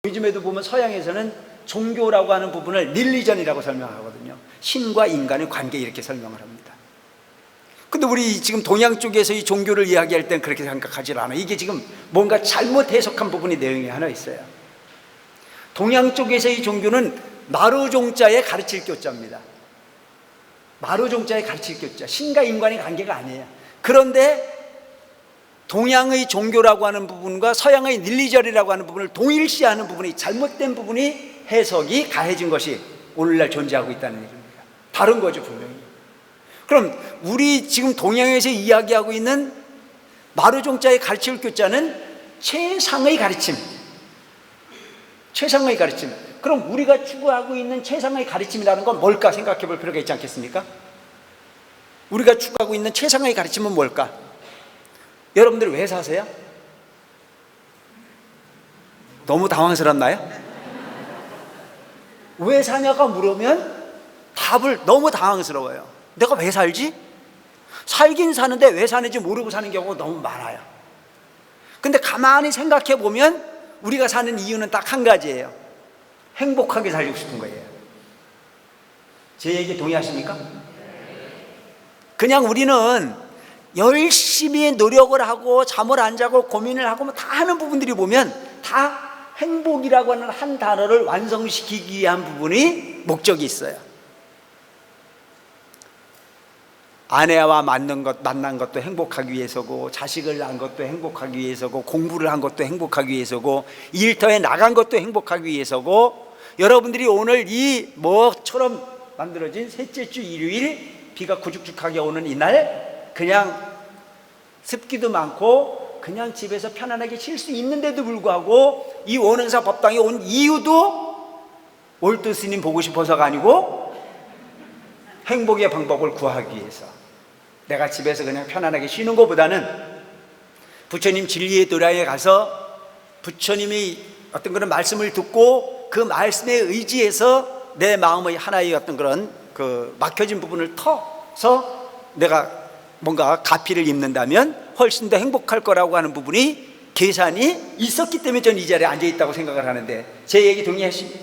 요즘에도 보면 서양에서는 종교라고 하는 부분을 릴리전이라고 설명하거든요. 신과 인간의 관계 이렇게 설명을 합니다. 근데 우리 지금 동양 쪽에서 이 종교를 이야기할 땐 그렇게 생각하지 않아요. 이게 지금 뭔가 잘못 해석한 부분이 내용이 하나 있어요. 동양 쪽에서 이 종교는 마루종자에 가르칠 교자입니다. 마루종자에 가르칠 교자, 신과 인간의 관계가 아니에요. 그런데 동양의 종교라고 하는 부분과 서양의 릴리전이라고 하는 부분을 동일시하는 부분이, 잘못된 부분이 해석이 가해진 것이 오늘날 존재하고 있다는 얘기입니다. 다른 거죠, 분명히. 그럼 우리 지금 동양에서 이야기하고 있는 마루종자의 가르칠 교자는 최상의 가르침, 최상의 가르침. 그럼 우리가 추구하고 있는 최상의 가르침이라는 건 뭘까 생각해 볼 필요가 있지 않겠습니까? 우리가 추구하고 있는 최상의 가르침은 뭘까? 여러분들 왜 사세요? 너무 당황스럽나요? 왜 사냐가 물으면 답을 너무 당황스러워요. 내가 왜 살지? 살긴 사는데 왜 사는지 모르고 사는 경우가 너무 많아요. 근데 가만히 생각해 보면 우리가 사는 이유는 딱 한 가지예요. 행복하게 살고 싶은 거예요. 제 얘기 동의하십니까? 그냥 우리는 열심히 노력을 하고 잠을 안 자고 고민을 하고 다 하는 부분들이 보면 다 행복이라고 하는 한 단어를 완성시키기 위한 부분이 목적이 있어요. 아내와 만난 것도 행복하기 위해서고, 자식을 낳은 것도 행복하기 위해서고, 공부를 한 것도 행복하기 위해서고, 일터에 나간 것도 행복하기 위해서고, 여러분들이 오늘 이 뭐처럼 만들어진 셋째 주 일요일 비가 구죽죽하게 오는 이날 그냥 습기도 많고 그냥 집에서 편안하게 쉴 수 있는데도 불구하고 이 원흥사 법당에 온 이유도 올드 스님 보고 싶어서가 아니고 행복의 방법을 구하기 위해서, 내가 집에서 그냥 편안하게 쉬는 것보다는 부처님 진리의 도량에 가서 부처님이 어떤 그런 말씀을 듣고 그 말씀에 의지해서 내 마음의 하나의 어떤 그런 그 막혀진 부분을 터서 내가 뭔가 가피를 입는다면 훨씬 더 행복할 거라고 하는 부분이 계산이 있었기 때문에 저는 이 자리에 앉아 있다고 생각을 하는데, 제 얘기 동의하십니까?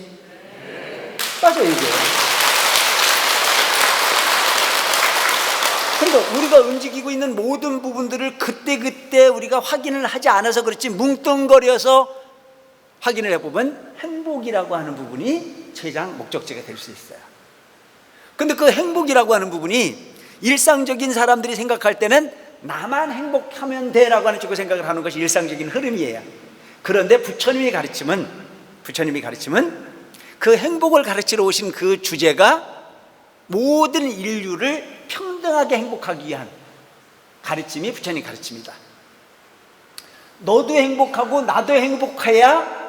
맞아요, 이게. 그러니까 우리가 움직이고 있는 모든 부분들을 그때그때 우리가 확인을 하지 않아서 그렇지, 뭉뚱거려서 확인을 해보면 행복이라고 하는 부분이 최장 목적지가 될 수 있어요. 근데 그 행복이라고 하는 부분이 일상적인 사람들이 생각할 때는 나만 행복하면 돼라고 하는 쪽으로 생각을 하는 것이 일상적인 흐름이에요. 그런데 부처님의 가르침은 그 행복을 가르치러 오신 그 주제가 모든 인류를 평등하게 행복하기 위한 가르침이 부처님 가르침이다. 너도 행복하고 나도 행복해야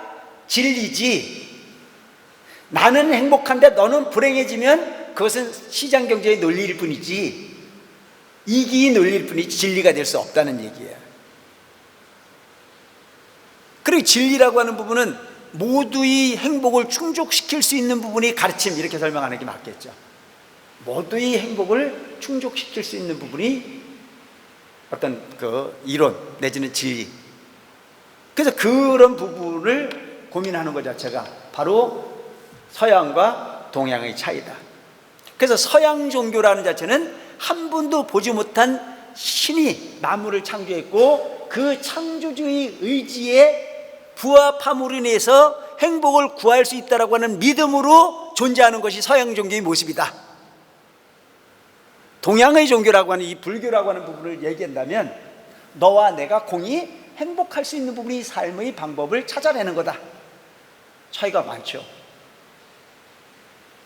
진리지, 나는 행복한데 너는 불행해지면 그것은 시장경제의 논리일 뿐이지, 이기의 논리일 뿐이지 진리가 될 수 없다는 얘기예요. 그리고 진리라고 하는 부분은 모두의 행복을 충족시킬 수 있는 부분이 가르침, 이렇게 설명하는 게 맞겠죠. 모두의 행복을 충족시킬 수 있는 부분이 어떤 그 이론 내지는 진리. 그래서 그런 부분을 고민하는 것 자체가 바로 서양과 동양의 차이다. 그래서 서양 종교라는 자체는 한 번도 보지 못한 신이 만물을 창조했고 그 창조주의 의지에 부합함으로 인해서 행복을 구할 수 있다고 하는 믿음으로 존재하는 것이 서양 종교의 모습이다. 동양의 종교라고 하는 이 불교라고 하는 부분을 얘기한다면 너와 내가 공히 행복할 수 있는 부분이 삶의 방법을 찾아내는 거다. 차이가 많죠.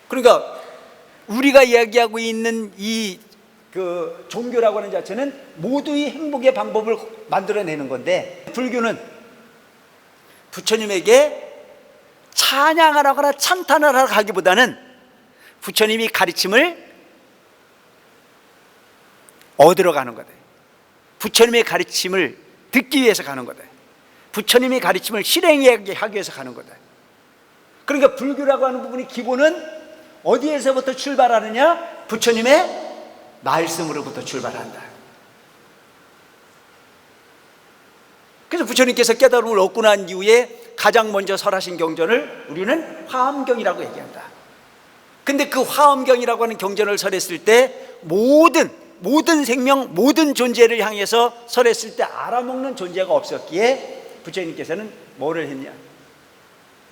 그러니까 우리가 이야기하고 있는 이 그 종교라고 하는 자체는 모두의 행복의 방법을 만들어내는 건데, 불교는 부처님에게 찬양을 하거나 찬탄을 하러 가기보다는 부처님이 가르침을 얻으러 가는 거다. 부처님의 가르침을 듣기 위해서 가는 거다. 부처님의 가르침을 실행하기 위해서 가는 거다. 그러니까 불교라고 하는 부분이 기본은 어디에서부터 출발하느냐? 부처님의 말씀으로부터 출발한다. 그래서 부처님께서 깨달음을 얻고 난 이후에 가장 먼저 설하신 경전을 우리는 화엄경이라고 얘기한다. 근데 그 화엄경이라고 하는 경전을 설했을 때 모든 생명, 모든 존재를 향해서 설했을 때 알아먹는 존재가 없었기에 부처님께서는 뭐를 했냐?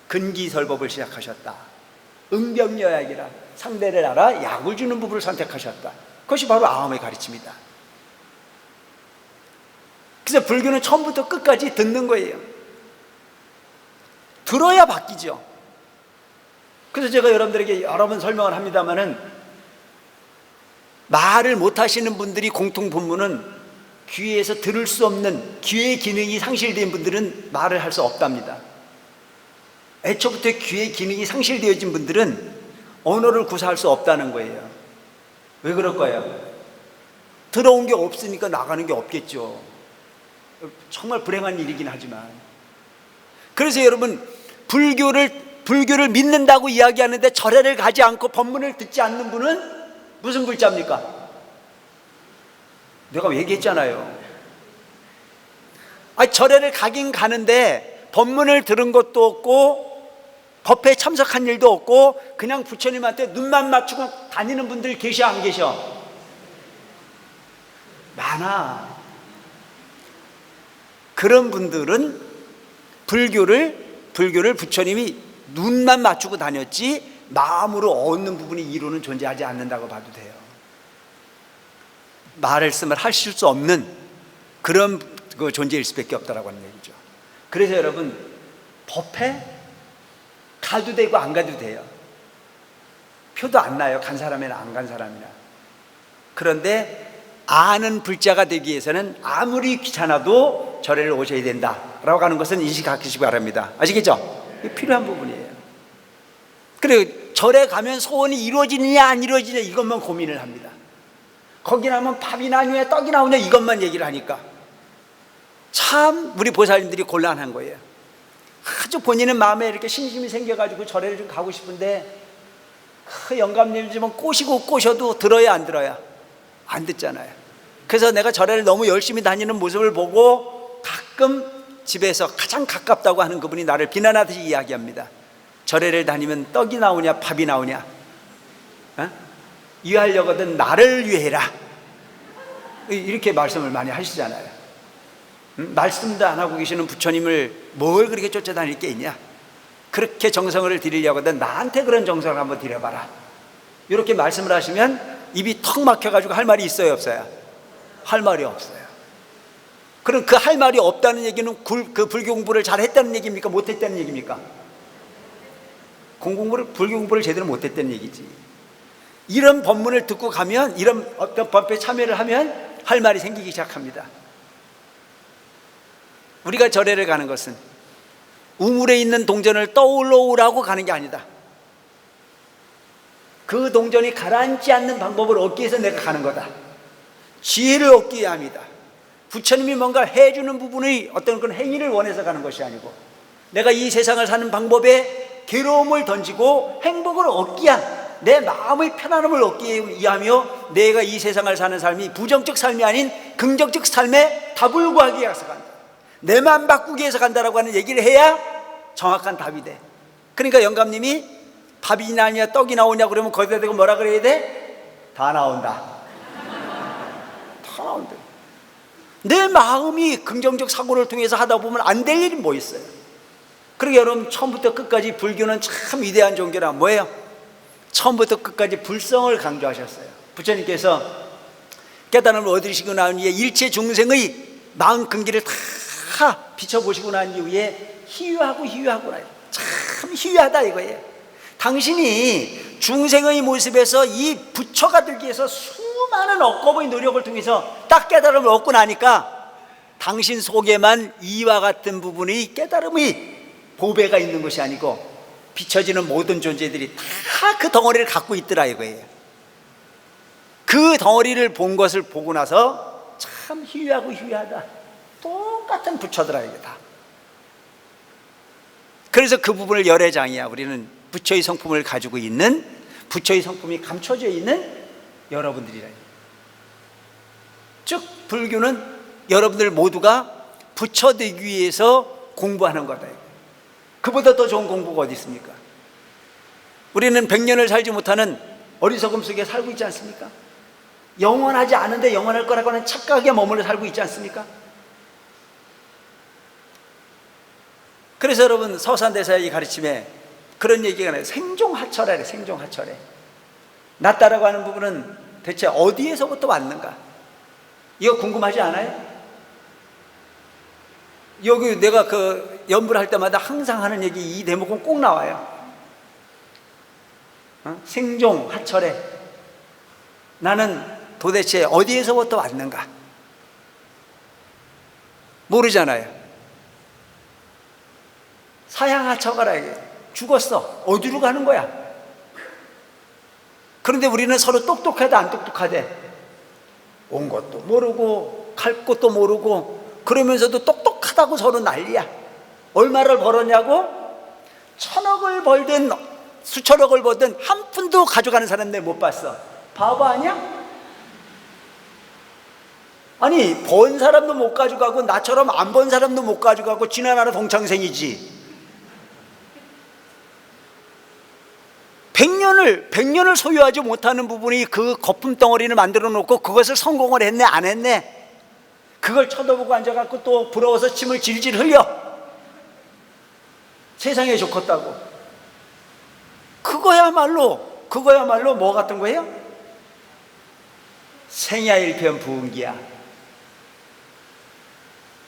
근기설법을 시작하셨다. 응병여약이라, 상대를 알아 약을 주는 부분을 선택하셨다. 그것이 바로 아함의 가르침이다. 그래서 불교는 처음부터 끝까지 듣는 거예요. 들어야 바뀌죠. 그래서 제가 여러분들에게 여러 번 설명을 합니다마는, 말을 못 하시는 분들이 공통분모는 귀에서 들을 수 없는, 귀의 기능이 상실된 분들은 말을 할 수 없답니다. 애초부터 귀의 기능이 상실되어진 분들은 언어를 구사할 수 없다는 거예요. 왜 그럴까요? 들어온 게 없으니까 나가는 게 없겠죠. 정말 불행한 일이긴 하지만. 그래서 여러분, 불교를 믿는다고 이야기하는데 절에를 가지 않고 법문을 듣지 않는 분은 무슨 불자입니까? 내가 얘기했잖아요. 절에를 가긴 가는데 법문을 들은 것도 없고 법회에 참석한 일도 없고 그냥 부처님한테 눈만 맞추고 다니는 분들 계셔, 안 계셔? 많아. 그런 분들은 불교를 부처님이 눈만 맞추고 다녔지 마음으로 얻는 부분이 이루는 존재하지 않는다고 봐도 돼요. 말씀을 하실 수 없는 그런 존재일 수밖에 없다라고 하는 얘기죠. 그래서 여러분, 법회 가도 되고 안 가도 돼요. 표도 안 나요. 간 사람이나 안 간 사람이나. 그런데 아는 불자가 되기 위해서는 아무리 귀찮아도 절에를 오셔야 된다라고 하는 것은 인식하시기 바랍니다. 아시겠죠? 이게 필요한 부분이에요. 그리고 절에 가면 소원이 이루어지느냐 안 이루어지느냐 이것만 고민을 합니다. 거기 나면 밥이 나오냐 떡이 나오냐 이것만 얘기를 하니까 참 우리 보살님들이 곤란한 거예요. 아주 본인은 마음에 이렇게 신심이 생겨가지고 절에를 좀 가고 싶은데 영감님 집은 꼬시고 꼬셔도 들어야 안 들어야? 안 듣잖아요. 그래서 내가 절에를 너무 열심히 다니는 모습을 보고 가끔 집에서 가장 가깝다고 하는 그분이 나를 비난하듯이 이야기합니다. 절에를 다니면 떡이 나오냐 밥이 나오냐? 위하려거든 나를 위해라. 이렇게 말씀을 많이 하시잖아요. 말씀도 안 하고 계시는 부처님을 뭘 그렇게 쫓아다닐 게 있냐? 그렇게 정성을 드리려거든 나한테 그런 정성을 한번 드려봐라. 이렇게 말씀을 하시면 입이 턱 막혀가지고 할 말이 있어요, 없어요? 할 말이 없어요. 그럼 그 할 말이 없다는 얘기는 그 불교 공부를 잘 했다는 얘기입니까? 못 했다는 얘기입니까? 불교 공부를 제대로 못 했다는 얘기지. 이런 법문을 듣고 가면, 이런 어떤 법에 참여를 하면 할 말이 생기기 시작합니다. 우리가 절에를 가는 것은 우물에 있는 동전을 떠올려 오라고 가는 게 아니다. 그 동전이 가라앉지 않는 방법을 얻기 위해서 내가 가는 거다. 지혜를 얻기 위함이다. 부처님이 뭔가 해주는 부분의 어떤 그런 행위를 원해서 가는 것이 아니고 내가 이 세상을 사는 방법에 괴로움을 던지고 행복을 얻기 위한 내 마음의 편안함을 얻기 위하며 내가 이 세상을 사는 삶이 부정적 삶이 아닌 긍정적 삶에 답을 구하기 위해서 간다. 내 마음 바꾸기 위해서 간다라고 하는 얘기를 해야 정확한 답이 돼. 그러니까 영감님이 밥이 나냐 떡이 나오냐 그러면 거기다 대고 뭐라 그래야 돼? 다 나온다. 다 나온다. 내 마음이 긍정적 사고를 통해서 하다 보면 안 될 일이 뭐 있어요? 그러게 여러분, 처음부터 끝까지 불교는 참 위대한 종교라 뭐예요? 처음부터 끝까지 불성을 강조하셨어요. 부처님께서 깨달음을 얻으시고 난 후에 일체 중생의 마음 근기를 다 비춰보시고 난 이후에 희유하구나. 참 희유하다 이거예요. 당신이 중생의 모습에서 이 부처가 되기 위해서 수많은 억겁의 노력을 통해서 딱 깨달음을 얻고 나니까 당신 속에만 이와 같은 부분의 깨달음의 보배가 있는 것이 아니고 비춰지는 모든 존재들이 다 그 덩어리를 갖고 있더라 이거예요. 그 덩어리를 본 것을 보고 나서 참 희유하고 희유하다. 똑같은 부처더라 이게 다. 그래서 그 부분을 열애장이야. 우리는 부처의 성품을 가지고 있는, 부처의 성품이 감춰져 있는 여러분들이라. 즉 불교는 여러분들 모두가 부처 되기 위해서 공부하는 거다. 그보다 더 좋은 공부가 어디 있습니까? 우리는 100년을 살지 못하는 어리석음 속에 살고 있지 않습니까? 영원하지 않은데 영원할 거라고 하는 착각에 머물러 살고 있지 않습니까? 그래서 여러분, 서산대사의 이 가르침에 그런 얘기가 나요. 생종하철에, 생종하철에. 낫다라고 하는 부분은 대체 어디에서부터 왔는가? 이거 궁금하지 않아요? 여기 내가 그 연부를 할 때마다 항상 하는 얘기, 이 대목은 꼭 나와요. 생종하철에 나는 도대체 어디에서부터 왔는가? 모르잖아요. 사양하처가라, 죽었어. 어디로 가는 거야? 그런데 우리는 서로 똑똑하대 안 똑똑하대? 온 것도 모르고 갈 것도 모르고 그러면서도 똑똑하다고 서로 난리야. 얼마를 벌었냐고? 1000억을 벌든 수천억을 벌든 한 푼도 가져가는 사람 내가 못 봤어. 바보 아니야? 아니, 번 사람도 못 가져가고 나처럼 안 번 사람도 못 가져가고 지나가는 동창생이지. 100년을 소유하지 못하는 부분이 그 거품 덩어리를 만들어 놓고 그것을 성공을 했네 안 했네, 그걸 쳐다보고 앉아갖고 또 부러워서 침을 질질 흘려. 세상에 좋겠다고. 그거야말로 뭐 같은 거예요? 생야일편 부은기야.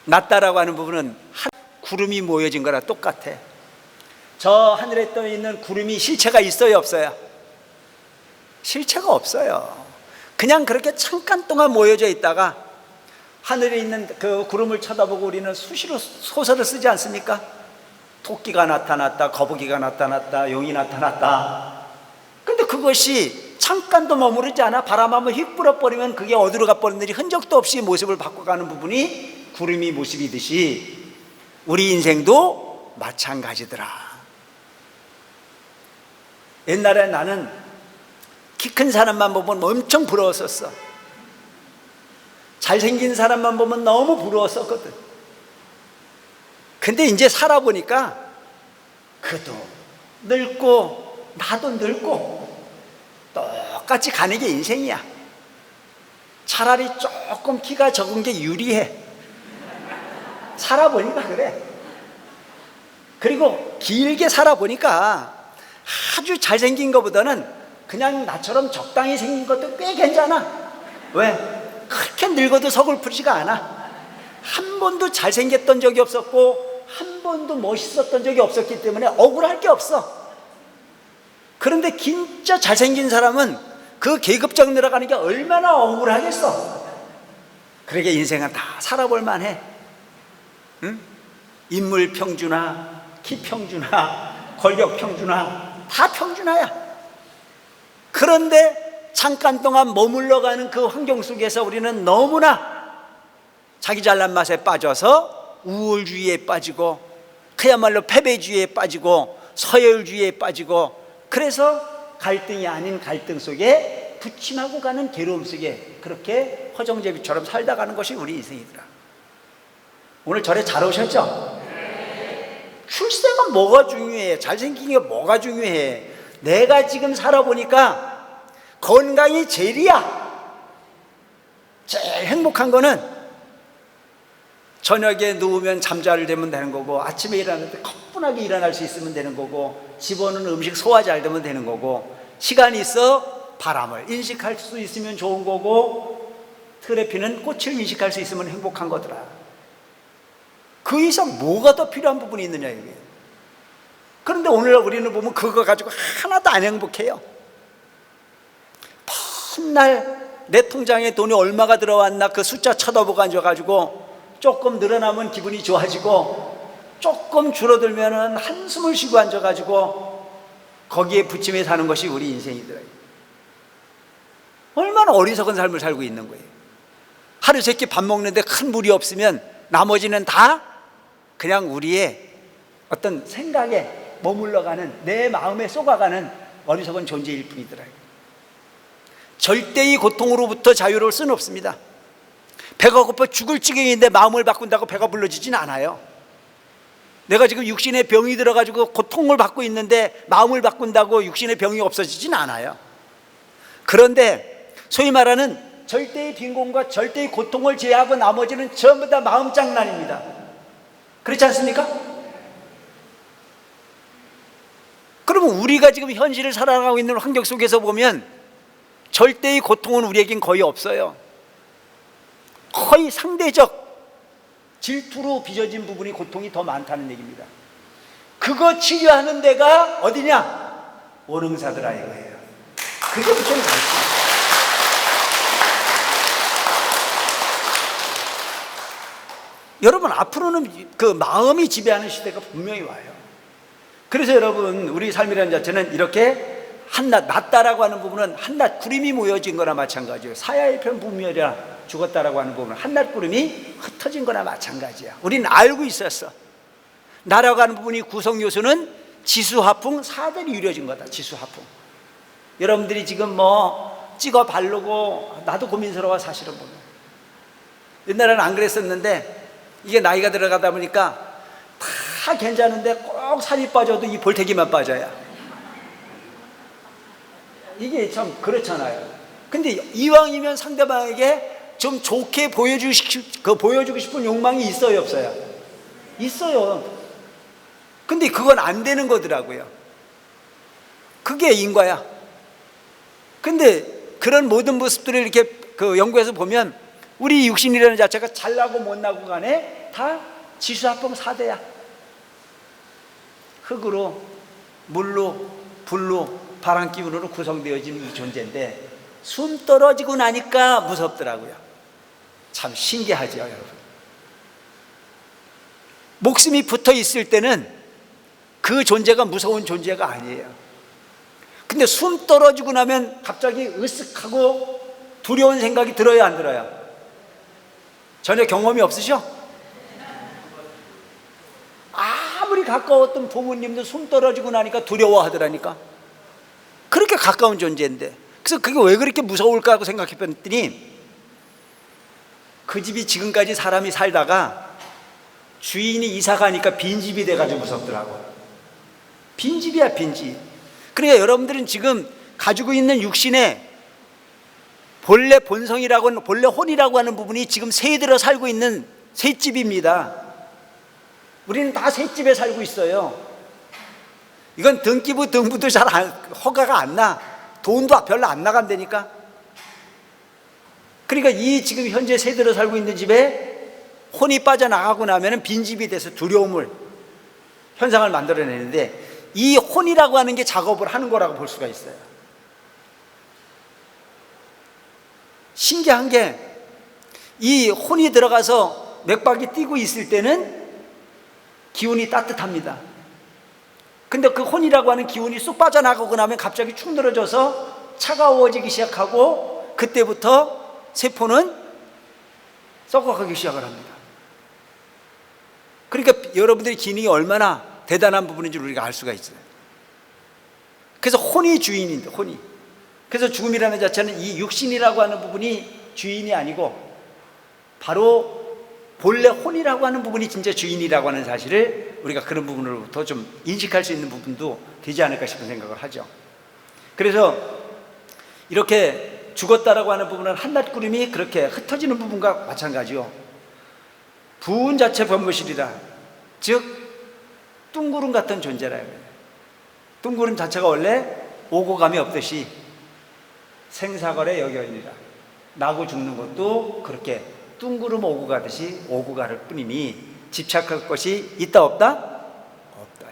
낫다라고 하는 부분은 한 구름이 모여진 거랑 똑같아. 저 하늘에 떠 있는 구름이 실체가 있어요, 없어요? 실체가 없어요. 그냥 그렇게 잠깐 동안 모여져 있다가 하늘에 있는 그 구름을 쳐다보고 우리는 수시로 소설을 쓰지 않습니까? 토끼가 나타났다, 거북이가 나타났다, 용이 나타났다. 근데 그것이 잠깐도 머무르지 않아. 바람 한번 휙 불어버리면 그게 어디로 가버렸는지 흔적도 없이 모습을 바꿔가는 부분이 구름이 모습이듯이 우리 인생도 마찬가지더라. 옛날에 나는 키 큰 사람만 보면 엄청 부러웠었어. 잘생긴 사람만 보면 너무 부러웠었거든. 근데 이제 살아보니까 그도 늙고 나도 늙고 똑같이 가는 게 인생이야. 차라리 조금 키가 적은 게 유리해. 살아보니까 그래. 그리고 길게 살아보니까 아주 잘생긴 것보다는 그냥 나처럼 적당히 생긴 것도 꽤 괜찮아. 왜? 그렇게 늙어도 서글프지가 않아. 한 번도 잘생겼던 적이 없었고 한 번도 멋있었던 적이 없었기 때문에 억울할 게 없어. 그런데 진짜 잘생긴 사람은 그 계급적 내려가는 게 얼마나 억울하겠어. 그러게 인생은 다 살아볼 만해. 응? 인물 평준화, 키 평준화, 권력 평준화, 다 평준화야. 그런데 잠깐 동안 머물러가는 그 환경 속에서 우리는 너무나 자기 잘난 맛에 빠져서 우월주의에 빠지고 그야말로 패배주의에 빠지고 서열주의에 빠지고, 그래서 갈등이 아닌 갈등 속에 부침하고 가는 괴로움 속에 그렇게 허정제비처럼 살다 가는 것이 우리 인생이더라. 오늘 절에 잘 오셨죠? 출세가 뭐가 중요해? 잘생긴 게 뭐가 중요해? 내가 지금 살아보니까 건강이 제일이야. 제일 행복한 거는 저녁에 누우면 잠잘 되면 되는 거고, 아침에 일어날 때 가뿐하게 일어날 수 있으면 되는 거고, 집어넣은 음식 소화 잘 되면 되는 거고, 시간이 있어 바람을 인식할 수 있으면 좋은 거고, 틀에 피는 꽃을 인식할 수 있으면 행복한 거더라. 그 이상 뭐가 더 필요한 부분이 있느냐 이게. 그런데 오늘날 우리는 보면 그거 가지고 하나도 안 행복해요. 맨날 내 통장에 돈이 얼마가 들어왔나 그 숫자 쳐다보고 앉아가지고 조금 늘어나면 기분이 좋아지고 조금 줄어들면 한숨을 쉬고 앉아가지고 거기에 부침해 사는 것이 우리 인생이더라고요. 얼마나 어리석은 삶을 살고 있는 거예요. 하루 세끼 밥 먹는데 큰 무리 없으면 나머지는 다 그냥 우리의 어떤 생각에 머물러가는, 내 마음에 쏘가가는 어리석은 존재일 뿐이더라고요. 절대의 고통으로부터 자유로울 수는 없습니다. 배가 고파 죽을 지경인데 마음을 바꾼다고 배가 불러지진 않아요. 내가 지금 육신의 병이 들어가지고 고통을 받고 있는데 마음을 바꾼다고 육신의 병이 없어지진 않아요. 그런데 소위 말하는 절대의 빈곤과 절대의 고통을 제외하고 나머지는 전부 다 마음 장난입니다. 그렇지 않습니까? 그러면 우리가 지금 현실을 살아가고 있는 환경 속에서 보면 절대의 고통은 우리에겐 거의 없어요. 거의 상대적 질투로 빚어진 부분이 고통이 더 많다는 얘기입니다. 그거 치료하는 데가 어디냐? 원흥사더라 이거예요. 그게 좀 가르쳐요. 여러분, 앞으로는 그 마음이 지배하는 시대가 분명히 와요. 그래서 여러분, 우리 삶이라는 자체는 이렇게 한낱, 낫다라고 하는 부분은 한낱 구름이 모여진 거나 마찬가지예요. 사야의 편 분멸이라 죽었다라고 하는 부분은 한낱 구름이 흩어진 거나 마찬가지야. 우리는 알고 있었어. 나라고 하는 부분이 구성 요소는 지수화풍 4대로 이루어진 거다. 지수화풍. 여러분들이 지금 뭐 찍어 바르고, 나도 고민스러워 사실은 보면. 옛날에는 안 그랬었는데 이게 나이가 들어가다 보니까 다 괜찮은데 꼭 살이 빠져도 이 볼태기만 빠져야. 이게 참 그렇잖아요. 근데 이왕이면 상대방에게 좀 좋게 보여주고 싶은 욕망이 있어요, 없어요? 있어요. 근데 그건 안 되는 거더라고요. 그게 인과야. 근데 그런 모든 모습들을 이렇게 그 연구해서 보면 우리 육신이라는 자체가 잘나고 못나고 간에 다 지수합병 4대야. 흙으로, 물로, 불로, 바람 기운으로 구성되어진 이 존재인데 숨 떨어지고 나니까 무섭더라고요. 참 신기하죠, 여러분. 목숨이 붙어 있을 때는 그 존재가 무서운 존재가 아니에요. 근데 숨 떨어지고 나면 갑자기 으쓱하고 두려운 생각이 들어요, 안 들어요? 전혀 경험이 없으셔? 아무리 가까웠던 부모님도 숨 떨어지고 나니까 두려워하더라니까. 그렇게 가까운 존재인데. 그래서 그게 왜 그렇게 무서울까 하고 생각해 봤더니 그 집이 지금까지 사람이 살다가 주인이 이사 가니까 빈집이 돼가지고 무섭더라고. 빈집이야, 빈집. 그러니까 여러분들은 지금 가지고 있는 육신의 본래 본성이라고 하는, 본래 혼이라고 하는 부분이 지금 새 들어 살고 있는 셋집입니다. 우리는 다 셋집에 살고 있어요. 이건 등기부 등부도 잘 허가가 안 나. 돈도 별로 안 나간다니까. 그러니까 이 지금 현재 새 들어 살고 있는 집에 혼이 빠져나가고 나면 빈집이 돼서 두려움을, 현상을 만들어내는데 이 혼이라고 하는 게 작업을 하는 거라고 볼 수가 있어요. 신기한 게 이 혼이 들어가서 맥박이 뛰고 있을 때는 기운이 따뜻합니다. 근데 그 혼이라고 하는 기운이 쑥 빠져나가고 나면 갑자기 축 늘어져서 차가워지기 시작하고 그때부터 세포는 썩어가기 시작을 합니다. 그러니까 여러분들의 기능이 얼마나 대단한 부분인지 우리가 알 수가 있어요. 그래서 혼이 주인인데, 혼이. 그래서 죽음이라는 자체는 이 육신이라고 하는 부분이 주인이 아니고 바로 본래 혼이라고 하는 부분이 진짜 주인이라고 하는 사실을 우리가 그런 부분으로부터 좀 인식할 수 있는 부분도 되지 않을까 싶은 생각을 하죠. 그래서 이렇게 죽었다라고 하는 부분은 한낱 구름이 그렇게 흩어지는 부분과 마찬가지요. 부은 자체 범무실이라, 즉 뚱구름 같은 존재라. 뚱구름 자체가 원래 오고 감이 없듯이 생사거래 여겨이니라. 나고 죽는 것도 그렇게 뚱구름 오고 가듯이 오고 가를 뿐이니 집착할 것이 있다 없다? 없다.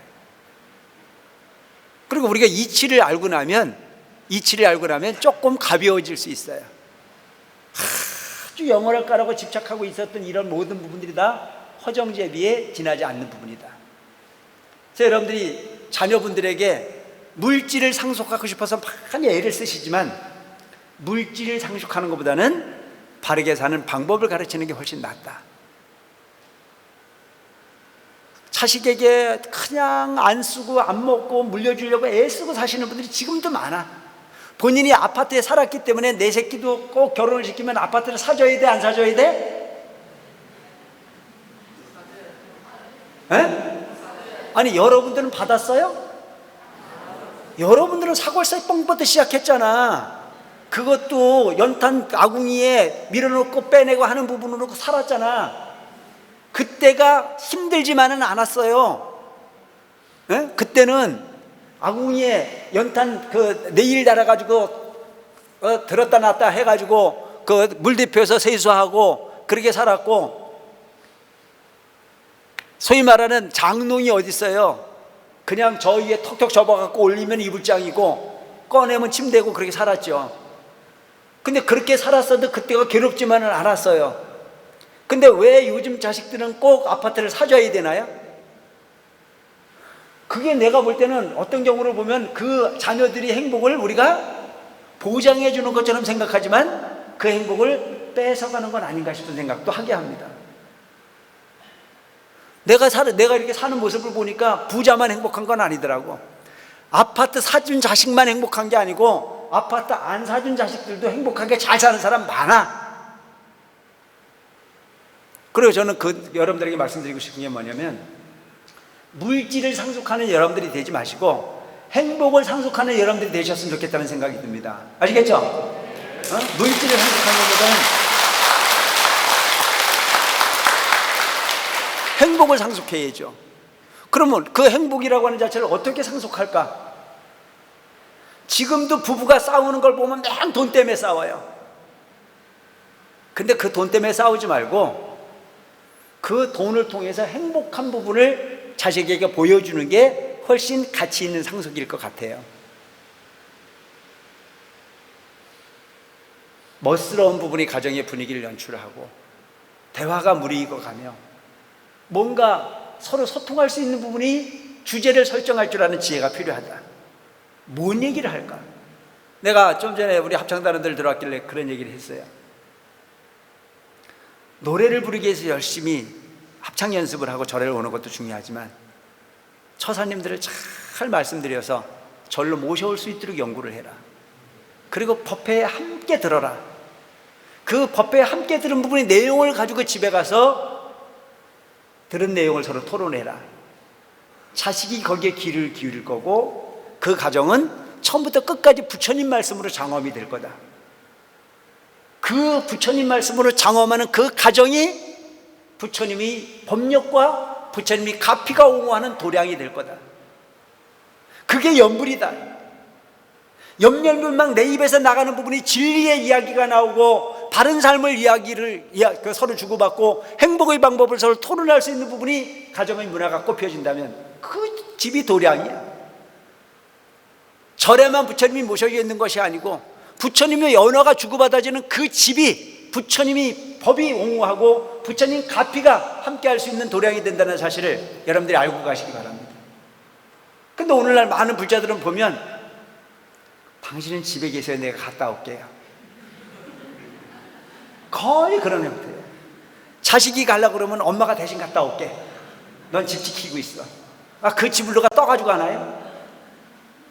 그리고 우리가 이치를 알고 나면 조금 가벼워질 수 있어요. 아주 영원할 거라고 집착하고 있었던 이런 모든 부분들이 다 허정제비에 지나지 않는 부분이다. 그래서 여러분들이 자녀분들에게 물질을 상속하고 싶어서 많이 애를 쓰시지만 물질을 상속하는 것보다는 바르게 사는 방법을 가르치는 게 훨씬 낫다. 자식에게 그냥 안 쓰고 안 먹고 물려주려고 애쓰고 사시는 분들이 지금도 많아. 본인이 아파트에 살았기 때문에 내 새끼도 꼭 결혼을 시키면 아파트를 사줘야 돼, 안 사줘야 돼? 에? 아니, 여러분들은 받았어요? 여러분들은 사골살 뻥부터 시작했잖아. 그것도 연탄 아궁이에 밀어놓고 빼내고 하는 부분으로 살았잖아. 그때가 힘들지만은 않았어요. 에? 그때는 아궁이에 연탄 그 네일 달아가지고 들었다 놨다 해가지고 그 물 데펴서 세수하고 그렇게 살았고, 소위 말하는 장롱이 어디 있어요? 그냥 저 위에 턱턱 접어갖고 올리면 이불장이고 꺼내면 침대고 그렇게 살았죠. 근데 그렇게 살았어도 그때가 괴롭지만은 않았어요. 근데 왜 요즘 자식들은 꼭 아파트를 사줘야 되나요? 그게 내가 볼 때는 어떤 경우를 보면 그 자녀들이 행복을 우리가 보장해 주는 것처럼 생각하지만 그 행복을 뺏어가는 건 아닌가 싶은 생각도 하게 합니다. 내가 이렇게 사는 모습을 보니까 부자만 행복한 건 아니더라고. 아파트 사준 자식만 행복한 게 아니고 아파트 안 사준 자식들도 행복하게 잘 사는 사람 많아. 그리고 저는 여러분들에게 말씀드리고 싶은 게 뭐냐면, 물질을 상속하는 여러분들이 되지 마시고 행복을 상속하는 여러분들이 되셨으면 좋겠다는 생각이 듭니다. 아시겠죠? 물질을 상속하는 것보다는 행복을 상속해야죠. 그러면 그 행복이라고 하는 자체를 어떻게 상속할까? 지금도 부부가 싸우는 걸 보면 맨 돈 때문에 싸워요. 근데 그 돈 때문에 싸우지 말고 그 돈을 통해서 행복한 부분을 자식에게 보여주는 게 훨씬 가치 있는 상속일 것 같아요. 멋스러운 부분이 가정의 분위기를 연출하고 대화가 무르익어 가며 뭔가 서로 소통할 수 있는 부분이 주제를 설정할 줄 아는 지혜가 필요하다. 뭔 얘기를 할까? 내가 좀 전에 우리 합창단원들 들어왔길래 그런 얘기를 했어요. 노래를 부르기 위해서 열심히 합창 연습을 하고 절에 오는 것도 중요하지만 처사님들을 잘 말씀드려서 절로 모셔올 수 있도록 연구를 해라. 그리고 법회에 함께 들어라. 그 법회에 함께 들은 부분의 내용을 가지고 집에 가서 들은 내용을 서로 토론해라. 자식이 거기에 귀를 기울일 거고 그 가정은 처음부터 끝까지 부처님 말씀으로 장엄이 될 거다. 그 부처님 말씀으로 장엄하는 그 가정이 부처님이 법력과 부처님이 가피가 옹호하는 도량이 될 거다. 그게 연불이다. 연멸불망 내 입에서 나가는 부분이 진리의 이야기가 나오고 바른 삶을 서로 주고받고 행복의 방법을 서로 토론할 수 있는 부분이 가정의 문화가 꼽혀진다면 그 집이 도량이야. 절에만 부처님이 모셔져 있는 것이 아니고 부처님의 연화가 주고받아지는 그 집이 부처님이 법이 옹호하고 부처님 가피가 함께 할 수 있는 도량이 된다는 사실을 여러분들이 알고 가시기 바랍니다. 근데 오늘날 많은 불자들은 보면 당신은 집에 계세요, 내가 갔다 올게요. 거의 그런 형태예요. 자식이 가려고 그러면 엄마가 대신 갔다 올게. 넌 집 지키고 있어. 그 집을 누가 떠가지고 가나요?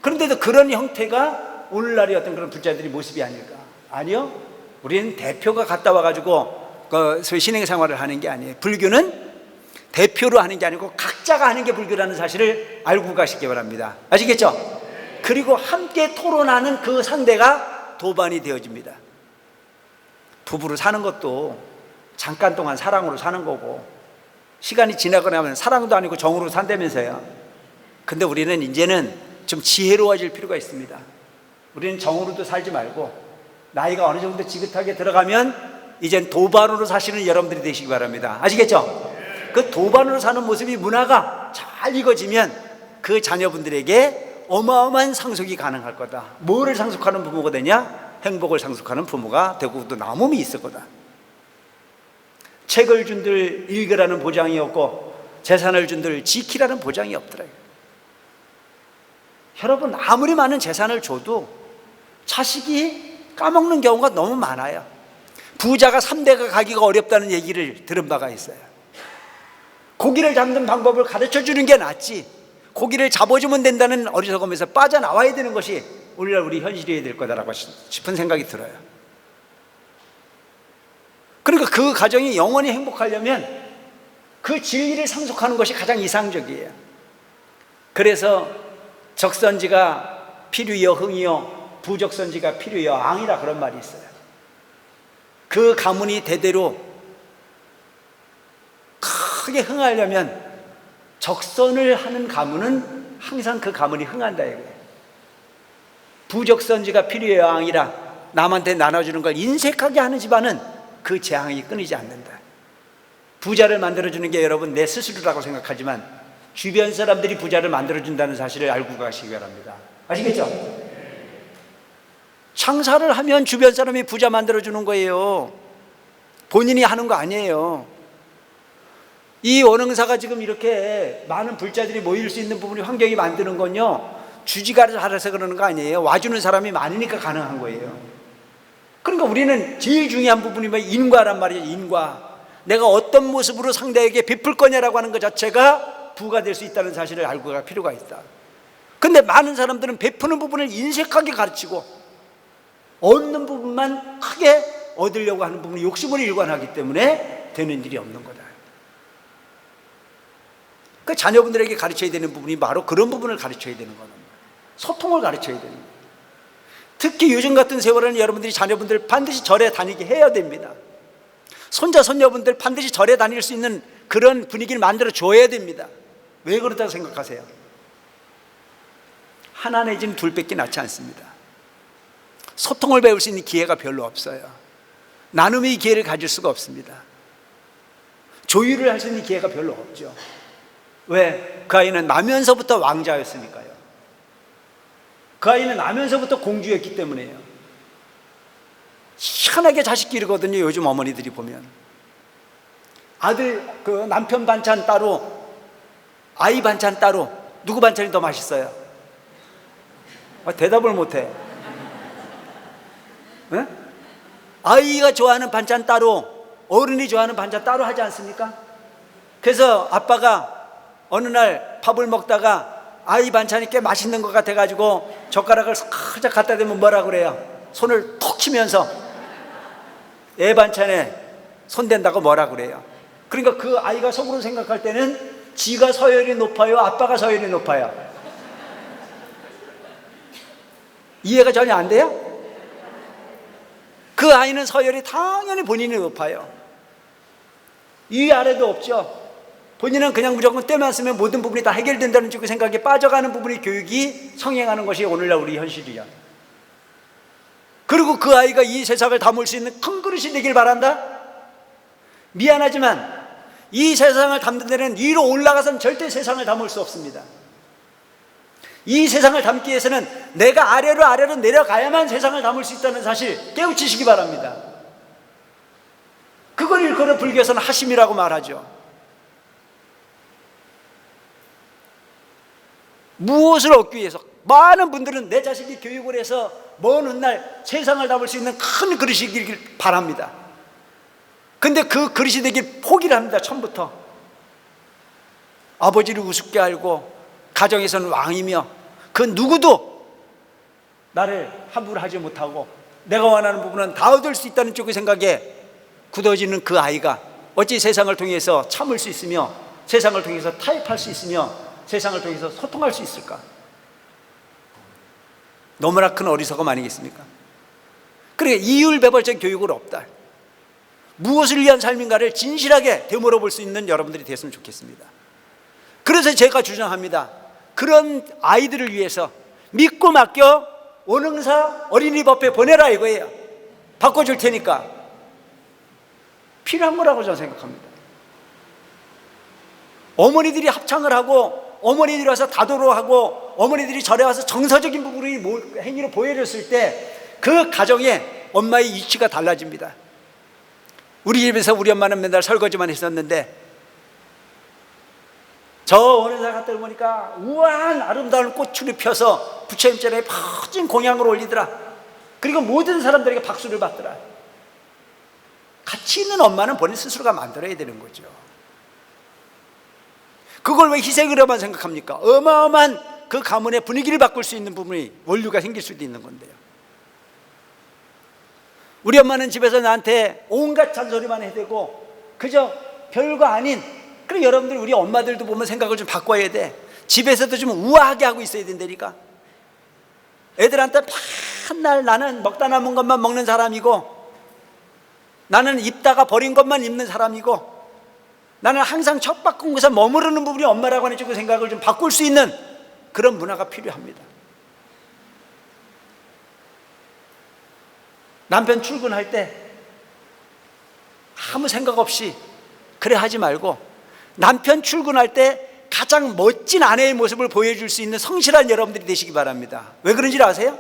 그런데도 그런 형태가 오늘날의 어떤 그런 불자들의 모습이 아닐까? 아니요. 우리는 대표가 갔다 와가지고 소위 신행 생활을 하는 게 아니에요. 불교는 대표로 하는 게 아니고 각자가 하는 게 불교라는 사실을 알고 가시기 바랍니다. 아시겠죠? 그리고 함께 토론하는 그 상대가 도반이 되어집니다. 부부로 사는 것도 잠깐 동안 사랑으로 사는 거고 시간이 지나고 나면 사랑도 아니고 정으로 산다면서요. 근데 우리는 이제는 좀 지혜로워질 필요가 있습니다. 우리는 정으로도 살지 말고 나이가 어느 정도 지긋하게 들어가면 이젠 도반으로 사시는 여러분들이 되시기 바랍니다. 아시겠죠? 그 도반으로 사는 모습이 문화가 잘 익어지면 그 자녀분들에게 어마어마한 상속이 가능할 거다. 뭐를 상속하는 부모가 되냐? 행복을 상속하는 부모가 되고 또 남음이 있을 거다. 책을 준들 읽으라는 보장이 없고 재산을 준들 지키라는 보장이 없더라고요. 여러분, 아무리 많은 재산을 줘도 자식이 까먹는 경우가 너무 많아요. 부자가 3대가 가기가 어렵다는 얘기를 들은 바가 있어요. 고기를 잡는 방법을 가르쳐 주는 게 낫지 고기를 잡아주면 된다는 어리석음에서 빠져나와야 되는 것이 오늘날 우리 현실이어야 될 거다라고 싶은 생각이 들어요. 그러니까 그 가정이 영원히 행복하려면 그 진리를 상속하는 것이 가장 이상적이에요. 그래서 적선지가 필요여 흥이요 부적선지가 필요여 앙이라 그런 말이 있어요. 그 가문이 대대로 크게 흥하려면 적선을 하는 가문은 항상 그 가문이 흥한다 이거예요. 부적선지가 필요여 앙이라 남한테 나눠주는 걸 인색하게 하는 집안은 그 재앙이 끊이지 않는다. 부자를 만들어주는 게 여러분 내 스스로라고 생각하지만 주변 사람들이 부자를 만들어준다는 사실을 알고 가시기 바랍니다. 아시겠죠? 장사를 하면 주변 사람이 부자 만들어주는 거예요. 본인이 하는 거 아니에요. 이 원흥사가 지금 이렇게 많은 불자들이 모일 수 있는 부분이 환경이 만드는 건요, 주지가 잘해서 그러는 거 아니에요. 와주는 사람이 많으니까 가능한 거예요. 그러니까 우리는 제일 중요한 부분이 뭐 인과란 말이에요. 인과. 내가 어떤 모습으로 상대에게 베풀 거냐라고 하는 것 자체가 부가 될 수 있다는 사실을 알고 갈 필요가 있다. 근데 많은 사람들은 베푸는 부분을 인색하게 가르치고 얻는 부분만 크게 얻으려고 하는 부분이 욕심으로 일관하기 때문에 되는 일이 없는 거다. 그 자녀분들에게 가르쳐야 되는 부분이 바로 그런 부분을 가르쳐야 되는 거는 소통을 가르쳐야 되는 거예요. 특히 요즘 같은 세월에는 여러분들이 자녀분들 반드시 절에 다니게 해야 됩니다. 손자 손녀분들 반드시 절에 다닐 수 있는 그런 분위기를 만들어 줘야 됩니다. 왜 그렇다고 생각하세요? 하나 내지는 둘밖에 낫지 않습니다. 소통을 배울 수 있는 기회가 별로 없어요. 나눔의 기회를 가질 수가 없습니다. 조율을 할 수 있는 기회가 별로 없죠. 왜? 그 아이는 나면서부터 왕자였으니까요. 그 아이는 나면서부터 공주였기 때문에요. 희한하게 자식 기르거든요. 요즘 어머니들이 보면 아들 그 남편 반찬 따로 아이 반찬 따로 누구 반찬이 더 맛있어요? 대답을 못해. 네? 아이가 좋아하는 반찬 따로 어른이 좋아하는 반찬 따로 하지 않습니까? 그래서 아빠가 어느 날 밥을 먹다가 아이 반찬이 꽤 맛있는 것 같아가지고 젓가락을 살짝 갖다 대면 뭐라 그래요? 손을 톡 치면서 애 반찬에 손댄다고 뭐라 그래요? 그러니까 그 아이가 속으로 생각할 때는 지가 서열이 높아요? 아빠가 서열이 높아요? 이해가 전혀 안 돼요? 그 아이는 서열이 당연히 본인이 높아요. 위아래도 없죠. 본인은 그냥 무조건 때만 쓰면 모든 부분이 다 해결된다는 쪽의 생각에 빠져가는 부분이 교육이 성행하는 것이 오늘날 우리 현실이야. 그리고 그 아이가 이 세상을 담을 수 있는 큰 그릇이 되길 바란다? 미안하지만 이 세상을 담는 데는 위로 올라가서는 절대 세상을 담을 수 없습니다. 이 세상을 담기 위해서는 내가 아래로 내려가야만 세상을 담을 수 있다는 사실 깨우치시기 바랍니다. 그걸 일컬어 불교에서는 하심이라고 말하죠. 무엇을 얻기 위해서 많은 분들은 내 자식이 교육을 해서 먼 훗날 세상을 담을 수 있는 큰 그릇이 되길 바랍니다. 근데 그 그릇이 되길 포기를 합니다. 처음부터 아버지를 우습게 알고 가정에서는 왕이며 그 누구도 나를 함부로 하지 못하고 내가 원하는 부분은 다 얻을 수 있다는 쪽의 생각에 굳어지는 그 아이가 어찌 세상을 통해서 참을 수 있으며 세상을 통해서 타협할 수 있으며 세상을 통해서 소통할 수 있을까? 너무나 큰 어리석음 아니겠습니까? 그러니까 이율배벌적 교육은 없다. 무엇을 위한 삶인가를 진실하게 되물어 볼 수 있는 여러분들이 됐으면 좋겠습니다. 그래서 제가 주장합니다. 그런 아이들을 위해서 믿고 맡겨 원흥사 어린이법회 보내라 이거예요. 바꿔줄 테니까. 필요한 거라고 저는 생각합니다. 어머니들이 합창을 하고 어머니들이 와서 다도를 하고 어머니들이 절에 와서 정서적인 부분이 행위로 보여줬을 때 그 가정에 엄마의 이치가 달라집니다. 우리 집에서 우리 엄마는 맨날 설거지만 했었는데 저 원흥사 갔다 보니까 우아한 아름다운 꽃을 펴서 부처님 전에 퍼진 공양을 올리더라. 그리고 모든 사람들에게 박수를 받더라. 가치 있는 엄마는 본인 스스로가 만들어야 되는 거죠. 그걸 왜 희생으로만 생각합니까? 어마어마한 그 가문의 분위기를 바꿀 수 있는 부분이 원류가 생길 수도 있는 건데요. 우리 엄마는 집에서 나한테 온갖 잔소리만 해대고 그저 별거 아닌, 그리고 여러분들 우리 엄마들도 보면 생각을 좀 바꿔야 돼. 집에서도 좀 우아하게 하고 있어야 된다니까. 애들한테 맨날 나는 먹다 남은 것만 먹는 사람이고, 나는 입다가 버린 것만 입는 사람이고, 나는 항상 척박한 곳에 머무르는 부분이 엄마라고 하는 그 생각을 좀 바꿀 수 있는 그런 문화가 필요합니다. 남편 출근할 때 아무 생각 없이 그래 하지 말고, 남편 출근할 때 가장 멋진 아내의 모습을 보여줄 수 있는 성실한 여러분들이 되시기 바랍니다. 왜 그런지 아세요?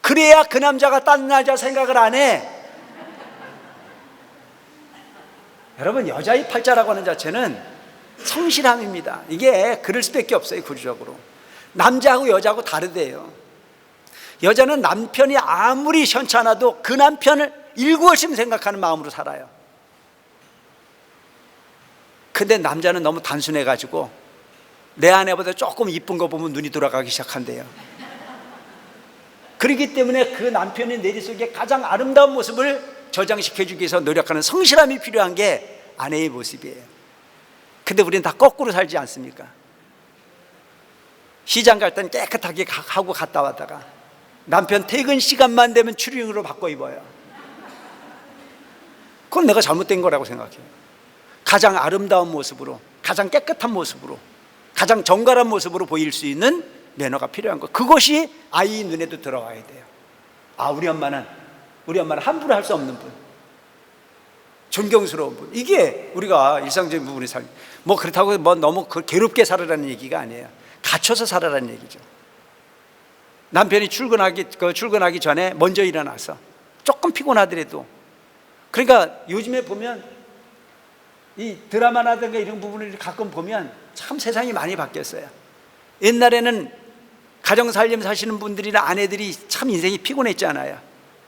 그래야 그 남자가 딴 여자 생각을 안 해. 여러분, 여자의 팔자라고 하는 자체는 성실함입니다. 이게 그럴 수밖에 없어요. 구조적으로 남자하고 여자하고 다르대요. 여자는 남편이 아무리 현찮아도 그 남편을 일구월심 생각하는 마음으로 살아요. 근데 남자는 너무 단순해가지고 내 아내보다 조금 이쁜 거 보면 눈이 돌아가기 시작한대요. 그렇기 때문에 그 남편의 내리 속에 가장 아름다운 모습을 저장시켜주기 위해서 노력하는 성실함이 필요한 게 아내의 모습이에요. 근데 우리는 다 거꾸로 살지 않습니까? 시장 갈 땐 깨끗하게 하고 갔다 왔다가 남편 퇴근 시간만 되면 추리닝으로 바꿔 입어요. 그건 내가 잘못된 거라고 생각해요. 가장 아름다운 모습으로, 가장 깨끗한 모습으로, 가장 정갈한 모습으로 보일 수 있는 매너가 필요한 거. 그것이 아이 눈에도 들어와야 돼요. 아, 우리 엄마는 함부로 할 수 없는 분, 존경스러운 분. 이게 우리가 일상적인 부분의 삶. 뭐 그렇다고 뭐 너무 괴롭게 살아라는 얘기가 아니에요. 갖춰서 살아라는 얘기죠. 남편이 출근하기 전에 먼저 일어나서 조금 피곤하더라도, 그러니까 요즘에 보면 이 드라마라든가 이런 부분을 가끔 보면 참 세상이 많이 바뀌었어요. 옛날에는 가정살림 사시는 분들이나 아내들이 참 인생이 피곤했잖아요.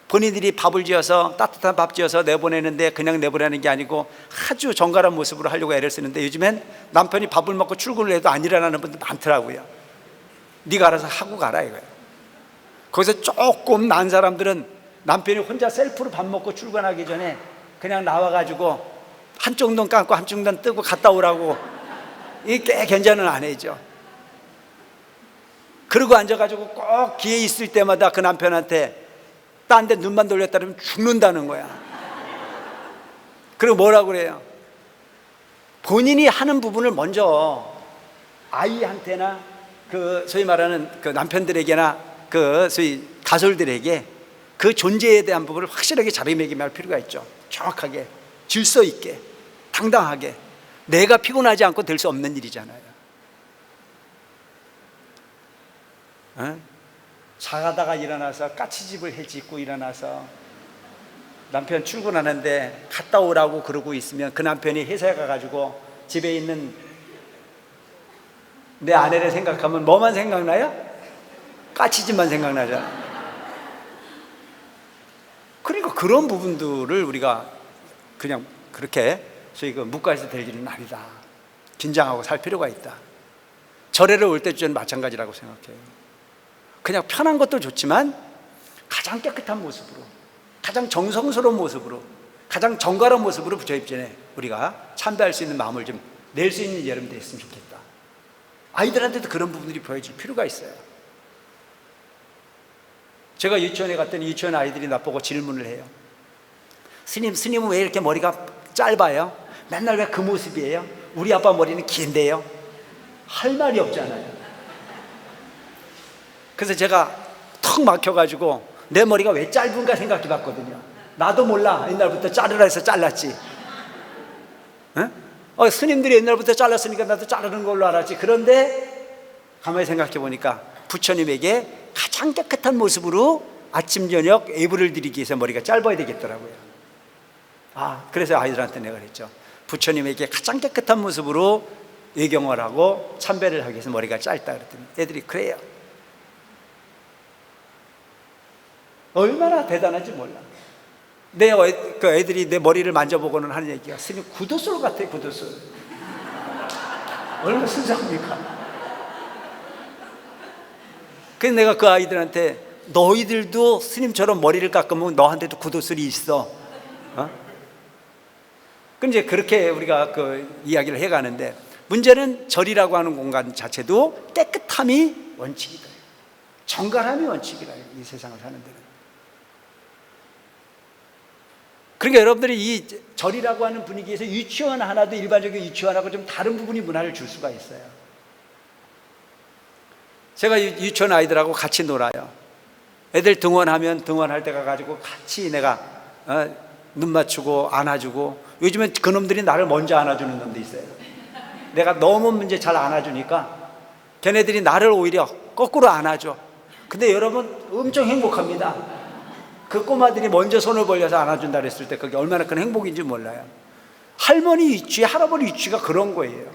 본인들이 밥을 지어서, 따뜻한 밥 지어서 내보내는데 그냥 내보내는 게 아니고 아주 정갈한 모습으로 하려고 애를 쓰는데, 요즘엔 남편이 밥을 먹고 출근을 해도 안 일어나는 분들 많더라고요. 네가 알아서 하고 가라 이거예요. 거기서 조금 난 사람들은 남편이 혼자 셀프로 밥 먹고 출근하기 전에 그냥 나와가지고 한쪽 눈 감고 한쪽 눈 뜨고 갔다 오라고. 이게 꽤 괜찮은 아내죠. 그러고 앉아가지고 꼭 기회 있을 때마다 그 남편한테 딴 데 눈만 돌렸다 그러면 죽는다는 거야. 그리고 뭐라고 그래요? 본인이 하는 부분을 먼저 아이한테나 그 소위 말하는 그 남편들에게나 그 소위 가솔들에게 그 존재에 대한 부분을 확실하게 자리매김할 필요가 있죠. 정확하게, 질서 있게, 당당하게. 내가 피곤하지 않고 될 수 없는 일이잖아요. 자다가 일어나서 까치집을 해짓고 일어나서 남편 출근하는데 갔다 오라고 그러고 있으면 그 남편이 회사에 가가지고 집에 있는 내 아내를 생각하면 뭐만 생각나요? 까치집만 생각나잖아. 그러니까 그런 부분들을 우리가 그냥 그렇게 저희 그 묵과에서 될 일은 아니다. 긴장하고 살 필요가 있다. 절에를 올 때쯤 마찬가지라고 생각해요. 그냥 편한 것도 좋지만 가장 깨끗한 모습으로, 가장 정성스러운 모습으로, 가장 정갈한 모습으로 부처입전에 우리가 참배할 수 있는 마음을 좀 낼 수 있는 여러분 됐으면 좋겠다. 아이들한테도 그런 부분들이 보여질 필요가 있어요. 제가 유치원에 갔더니 유치원 아이들이 나보고 질문을 해요. 스님은 왜 이렇게 머리가 짧아요? 맨날 왜 그 모습이에요? 우리 아빠 머리는 긴데요? 할 말이 없잖아요. 그래서 제가 턱 막혀가지고 내 머리가 왜 짧은가 생각해 봤거든요. 나도 몰라. 옛날부터 자르라 해서 잘랐지. 스님들이 옛날부터 잘랐으니까 나도 자르는 걸로 알았지. 그런데 가만히 생각해 보니까 부처님에게 가장 깨끗한 모습으로 아침 저녁 예불을 드리기 위해서 머리가 짧아야 되겠더라고요. 그래서 아이들한테 내가 그랬죠. 부처님에게 가장 깨끗한 모습으로 예경을 하고 참배를 하기 위해서 머리가 짧다 그랬더니 애들이 그래요. 얼마나 대단한지 몰라. 그 애들이 내 머리를 만져보고는 하는 얘기가, 스님 구두솔 같아, 구두솔. 얼마나 순수합니까? 그래서 내가 그 아이들한테 너희들도 스님처럼 머리를 깎으면 너한테도 구두솔이 있어. 근데 이제 그렇게 우리가 그 이야기를 해가는데, 문제는 절이라고 하는 공간 자체도 깨끗함이 원칙이다. 정갈함이 원칙이라, 이 세상을 사는 데는. 그러니까 여러분들이 이 절이라고 하는 분위기에서 유치원 하나도 일반적인 유치원하고 좀 다른 부분이 문화를 줄 수가 있어요. 제가 유치원 아이들하고 같이 놀아요. 애들 등원하면 등원할 때 가가지고 같이 내가 눈 맞추고 안아주고, 요즘엔 그놈들이 나를 먼저 안아주는 놈도 있어요. 내가 너무 이제 잘 안아주니까 걔네들이 나를 오히려 거꾸로 안아줘. 근데 여러분 엄청 행복합니다. 그 꼬마들이 먼저 손을 벌려서 안아준다 그랬을 때 그게 얼마나 큰 행복인지 몰라요. 할머니 위치, 할아버지 위치가 그런 거예요.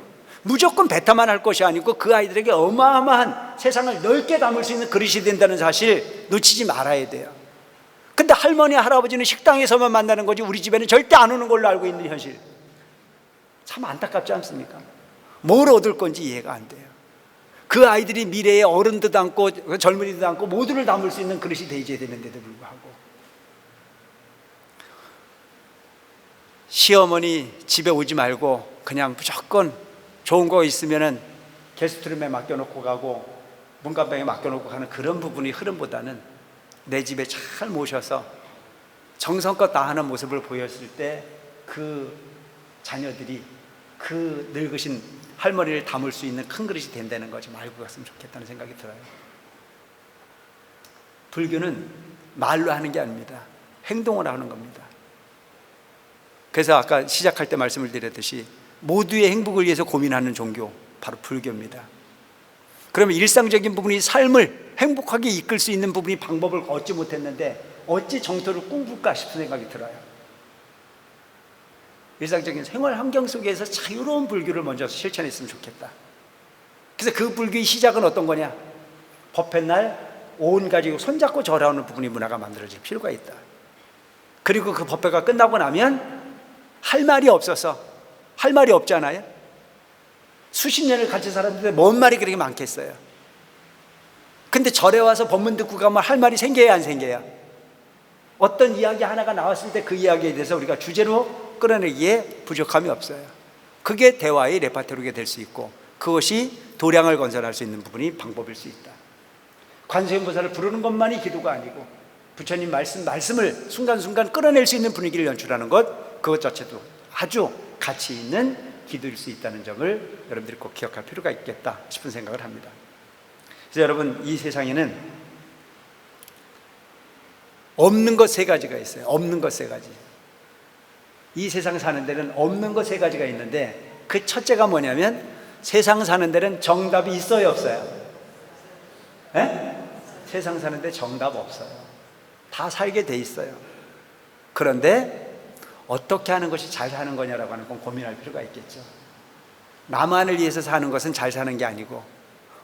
무조건 배타만 할 것이 아니고 그 아이들에게 어마어마한 세상을 넓게 담을 수 있는 그릇이 된다는 사실 놓치지 말아야 돼요. 근데 할머니, 할아버지는 식당에서만 만나는 거지 우리 집에는 절대 안 오는 걸로 알고 있는 현실, 참 안타깝지 않습니까? 뭘 얻을 건지 이해가 안 돼요. 그 아이들이 미래에 어른도 담고 젊은이도 담고 모두를 담을 수 있는 그릇이 되어야 되는데도 불구하고, 시어머니 집에 오지 말고 그냥 무조건 좋은 거 있으면은 게스트룸에 맡겨놓고 가고 문간방에 맡겨놓고 가는 그런 부분이 흐름보다는 내 집에 잘 모셔서 정성껏 다 하는 모습을 보였을 때 그 자녀들이 그 늙으신 할머니를 담을 수 있는 큰 그릇이 된다는 거 좀 알고 갔으면 좋겠다는 생각이 들어요. 불교는 말로 하는 게 아닙니다. 행동을 하는 겁니다. 그래서 아까 시작할 때 말씀을 드렸듯이 모두의 행복을 위해서 고민하는 종교, 바로 불교입니다. 그러면 일상적인 부분이 삶을 행복하게 이끌 수 있는 부분이 방법을 얻지 못했는데 어찌 정토를 꿈꿀까 싶은 생각이 들어요. 일상적인 생활 환경 속에서 자유로운 불교를 먼저 실천했으면 좋겠다. 그래서 그 불교의 시작은 어떤 거냐? 법회 날 온 가지고 손잡고 절하는 부분이 문화가 만들어질 필요가 있다. 그리고 그 법회가 끝나고 나면 할 말이 없어서, 할 말이 없잖아요. 수십 년을 같이 살았는데 뭔 말이 그렇게 많겠어요. 근데 절에 와서 법문 듣고 가면 할 말이 생겨야 안 생겨야? 어떤 이야기 하나가 나왔을 때 그 이야기에 대해서 우리가 주제로 끌어내기에 부족함이 없어요. 그게 대화의 레파토리가 될 수 있고, 그것이 도량을 건설할 수 있는 부분이 방법일 수 있다. 관세음보살을 부르는 것만이 기도가 아니고 부처님 말씀을 순간순간 끌어낼 수 있는 분위기를 연출하는 것, 그것 자체도 아주 가치 있는 기도일 수 있다는 점을 여러분들이 꼭 기억할 필요가 있겠다 싶은 생각을 합니다. 그래서 여러분, 이 세상에는 없는 것 세 가지가 있어요. 없는 것 세 가지. 이 세상 사는 데는 없는 것 세 가지가 있는데, 그 첫째가 뭐냐면 세상 사는 데는 정답이 있어요, 없어요? 에? 세상 사는데 정답 없어요. 다 살게 돼 있어요. 그런데 어떻게 하는 것이 잘 사는 거냐라고 하는 건 고민할 필요가 있겠죠. 나만을 위해서 사는 것은 잘 사는 게 아니고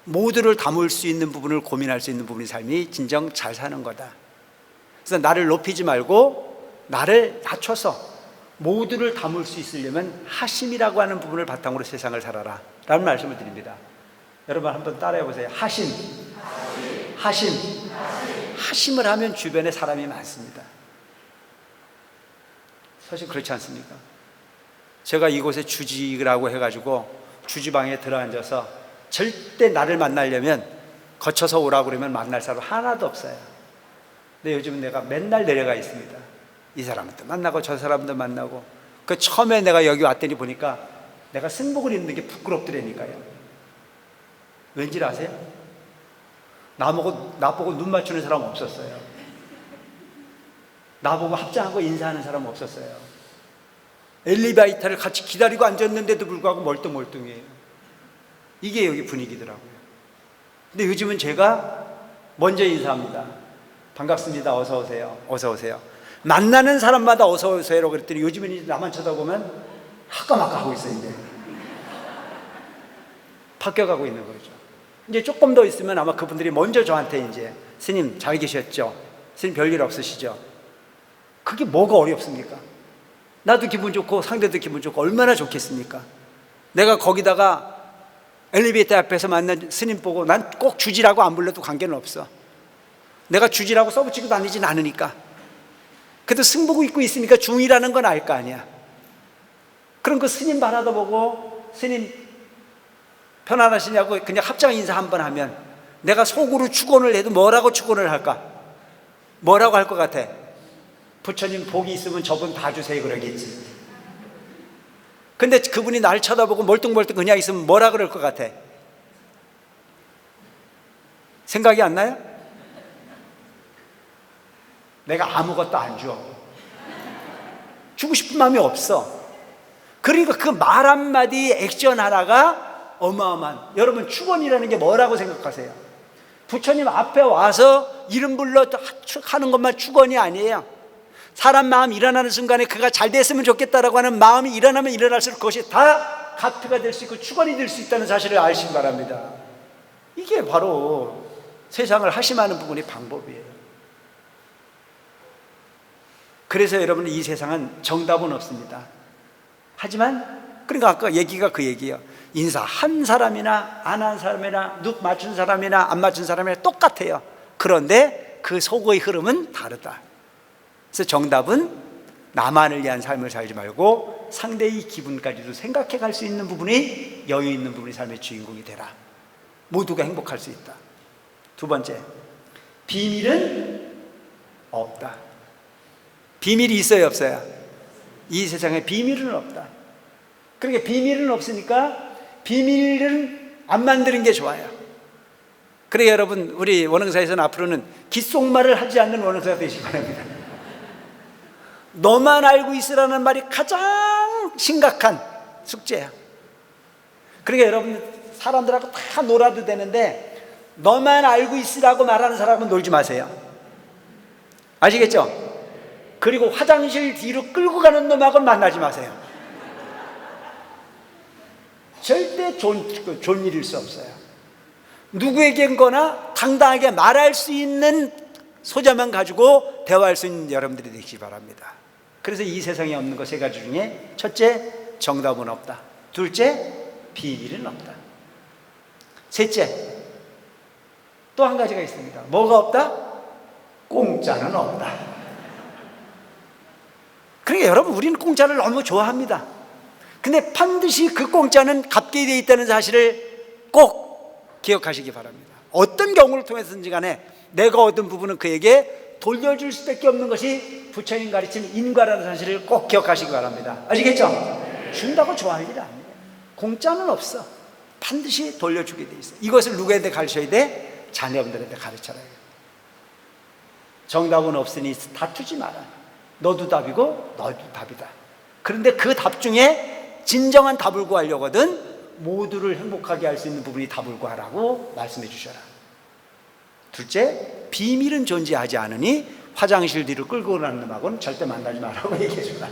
모두를 담을 수 있는 부분을 고민할 수 있는 부분이 삶이 진정 잘 사는 거다. 그래서 나를 높이지 말고 나를 낮춰서 모두를 담을 수 있으려면 하심이라고 하는 부분을 바탕으로 세상을 살아라 라는 말씀을 드립니다. 여러분 한번 따라해 보세요. 하심. 하심을 하면 주변에 사람이 많습니다. 사실 그렇지 않습니까? 제가 이곳에 주지라고 해가지고 주지방에 들어앉아서 절대 나를 만나려면 거쳐서 오라고 그러면 만날 사람 하나도 없어요. 근데 요즘은 내가 맨날 내려가 있습니다. 이 사람도 만나고 저 사람도 만나고. 그 처음에 내가 여기 왔더니 보니까 내가 승복을 입는 게 부끄럽더라니까요. 왠지 아세요? 나보고 눈 맞추는 사람 없었어요. 나보고 합장하고 인사하는 사람 없었어요. 엘리베이터를 같이 기다리고 앉았는데도 불구하고 멀뚱멀뚱해요. 이게 여기 분위기더라고요. 근데 요즘은 제가 먼저 인사합니다. 반갑습니다. 어서 오세요. 어서 오세요. 만나는 사람마다 어서 오세요라고 그랬더니 요즘은 이제 나만 쳐다보면 하까마까 하고 있어요. 이제 바뀌어가고 있는 거죠. 이제 조금 더 있으면 아마 그분들이 먼저 저한테 이제 스님 잘 계셨죠? 스님 별일 없으시죠? 그게 뭐가 어렵습니까? 나도 기분 좋고 상대도 기분 좋고 얼마나 좋겠습니까? 내가 거기다가 엘리베이터 앞에서 만난 스님 보고 난 꼭 주지라고 안 불러도 관계는 없어. 내가 주지라고 써붙이고 다니진 않으니까. 그래도 승복 입고 있으니까 중이라는 건 알 거 아니야. 그럼 그 스님 바라다 보고 스님 편안하시냐고 그냥 합장 인사 한번 하면 내가 속으로 축원을 해도 뭐라고 축원을 할까? 뭐라고 할 것 같아? 부처님 복이 있으면 저분 봐주세요 그러겠지. 근데 그분이 날 쳐다보고 멀뚱멀뚱 그냥 있으면 뭐라 그럴 것 같아? 생각이 안 나요? 내가 아무것도 안 줘. 주고 싶은 마음이 없어. 그러니까 그 말 한마디 액션 하나가 어마어마한, 여러분 축원이라는 게 뭐라고 생각하세요? 부처님 앞에 와서 이름 불러 하는 것만 축원이 아니에요. 사람 마음 일어나는 순간에 그가 잘 됐으면 좋겠다라고 하는 마음이 일어나면 일어날수록 그것이 다 갚이가 될 수 있고 축원이 될 수 있다는 사실을 아시기 바랍니다. 이게 바로 세상을 하심하는 부분의 방법이에요. 그래서 여러분, 이 세상은 정답은 없습니다. 하지만 그러니까 아까 얘기가 그 얘기예요. 인사 한 사람이나 안 한 사람이나 눕 맞춘 사람이나 안 맞춘 사람이나 똑같아요. 그런데 그 속의 흐름은 다르다. 그래서 정답은 나만을 위한 삶을 살지 말고 상대의 기분까지도 생각해 갈 수 있는 부분이, 여유 있는 부분이 삶의 주인공이 되라. 모두가 행복할 수 있다. 두 번째, 비밀은 없다. 비밀이 있어요, 없어요? 이 세상에 비밀은 없다. 그러니까 비밀은 없으니까 비밀은 안 만드는 게 좋아요. 그러니까 여러분, 우리 원흥사에서는 앞으로는 귓속말을 하지 않는 원흥사가 되시기 바랍니다. 너만 알고 있으라는 말이 가장 심각한 숙제야. 그러니까 여러분, 사람들하고 다 놀아도 되는데 너만 알고 있으라고 말하는 사람은 놀지 마세요. 아시겠죠? 그리고 화장실 뒤로 끌고 가는 놈하고는 만나지 마세요. 절대 좋은 일일 수 없어요. 누구에게거나 당당하게 말할 수 있는 소자만 가지고 대화할 수 있는 여러분들이 되시기 바랍니다. 그래서 이 세상에 없는 것 세 가지 중에 첫째, 정답은 없다. 둘째, 비밀은 없다. 셋째, 또 한 가지가 있습니다. 뭐가 없다? 공짜는 없다. 그러니까 여러분, 우리는 공짜를 너무 좋아합니다. 근데 반드시 그 공짜는 갚게 되어 있다는 사실을 꼭 기억하시기 바랍니다. 어떤 경우를 통해서든지 간에 내가 얻은 부분은 그에게 돌려줄 수밖에 없는 것이 부처님 가르친 인과라는 사실을 꼭 기억하시기 바랍니다. 아시겠죠? 준다고 좋아할 일 아니에요. 공짜는 없어. 반드시 돌려주게 돼 있어. 이것을 누구한테 가르쳐야 돼? 자녀분들한테 가르쳐라. 정답은 없으니 다투지 마라. 너도 답이고 너도 답이다. 그런데 그 답 중에 진정한 답을 구하려거든 모두를 행복하게 할 수 있는 부분이 답을 구하라고 말씀해 주셔라. 둘째, 비밀은 존재하지 않으니 화장실 뒤로 끌고 가는 놈하고는 절대 만나지 말라고 얘기해 주라.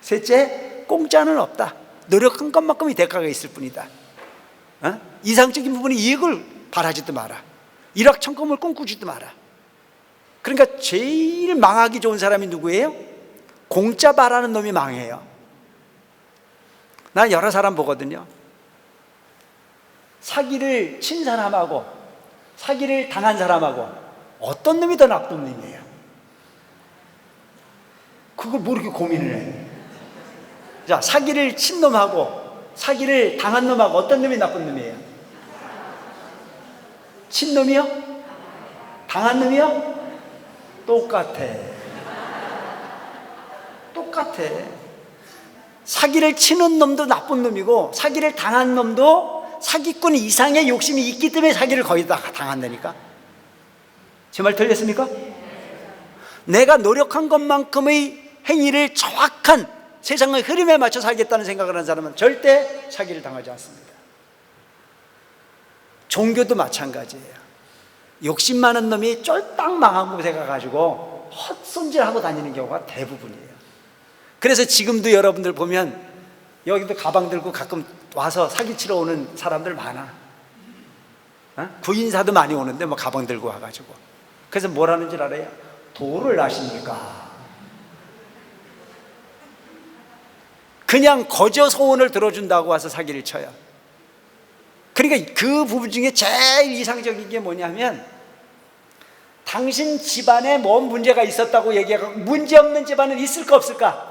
셋째, 공짜는 없다. 노력한 것만큼의 대가가 있을 뿐이다. 이상적인 부분이 이익을 바라지도 마라. 일확천금을 꿈꾸지도 마라. 그러니까 제일 망하기 좋은 사람이 누구예요? 공짜 바라는 놈이 망해요. 난 여러 사람 보거든요. 사기를 친 사람하고 사기를 당한 사람하고 어떤 놈이 더 나쁜 놈이에요? 그걸 뭐 이렇게 고민을 해? 자, 사기를 친 놈하고 사기를 당한 놈하고 어떤 놈이 나쁜 놈이에요? 친 놈이요? 당한 놈이요? 똑같아. 똑같아. 사기를 치는 놈도 나쁜 놈이고 사기를 당한 놈도 사기꾼 이상의 욕심이 있기 때문에 사기를 거의 다 당한다니까. 제 말 틀렸습니까? 내가 노력한 것만큼의 행위를 정확한 세상의 흐름에 맞춰 살겠다는 생각을 하는 사람은 절대 사기를 당하지 않습니다. 종교도 마찬가지예요. 욕심 많은 놈이 쫄딱 망한 곳에 가가지고 헛손질하고 다니는 경우가 대부분이에요. 그래서 지금도 여러분들 보면 여기도 가방 들고 가끔 와서 사기치러 오는 사람들 많아. 구인사도 많이 오는데 뭐 가방 들고 와가지고. 그래서 뭐라는 줄 알아요? 도를 아십니까? 그냥 거저 소원을 들어준다고 와서 사기를 쳐요. 그러니까 그 부분 중에 제일 이상적인 게 뭐냐면 당신 집안에 뭔 문제가 있었다고 얘기하고 문제없는 집안은 있을까 없을까?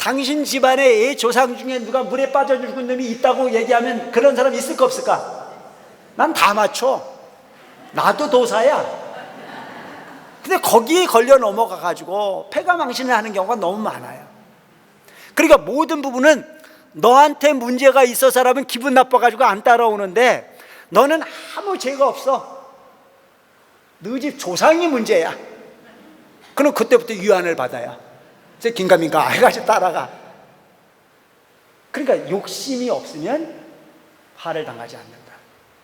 당신 집안에 애 조상 중에 누가 물에 빠져 죽은 놈이 있다고 얘기하면 그런 사람 있을까 없을까? 난 다 맞춰. 나도 도사야. 근데 거기에 걸려 넘어가 가지고 패가망신을 하는 경우가 너무 많아요. 그러니까 모든 부분은 너한테 문제가 있어서라면 기분 나빠 가지고 안 따라오는데, 너는 아무 죄가 없어. 너 집 조상이 문제야. 그럼 그때부터 유한을 받아야 이제 긴가민가 해가지고 따라가. 그러니까 욕심이 없으면 화를 당하지 않는다.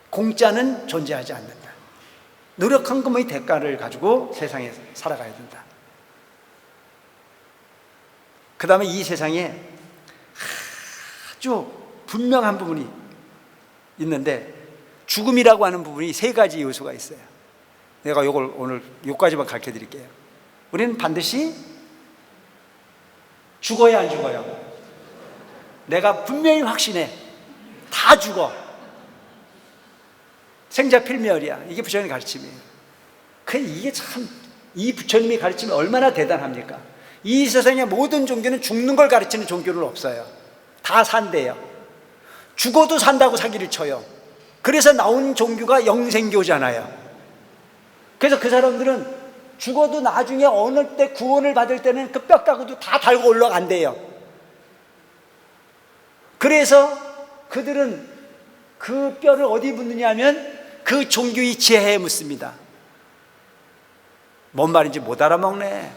공짜는 존재하지 않는다. 노력한 것의 대가를 가지고 세상에 살아가야 된다. 그 다음에 이 세상에 아주 분명한 부분이 있는데, 죽음이라고 하는 부분이 세 가지 요소가 있어요. 내가 이걸 오늘 여기까지만 가르쳐 드릴게요. 우리는 반드시 죽어야 안 죽어요? 내가 분명히 확신해. 다 죽어. 생자필멸이야. 이게 부처님의 가르침이에요. 이게 참, 이 부처님의 가르침이 얼마나 대단합니까? 이 세상의 모든 종교는 죽는 걸 가르치는 종교는 없어요. 다 산대요. 죽어도 산다고 사기를 쳐요. 그래서 나온 종교가 영생교잖아요. 그래서 그 사람들은 죽어도 나중에 어느 때 구원을 받을 때는 그 뼈가구도 다 달고 올라간대요. 그래서 그들은 그 뼈를 어디 묻느냐 하면 그 종교의 지혜에 묻습니다. 뭔 말인지 못 알아먹네.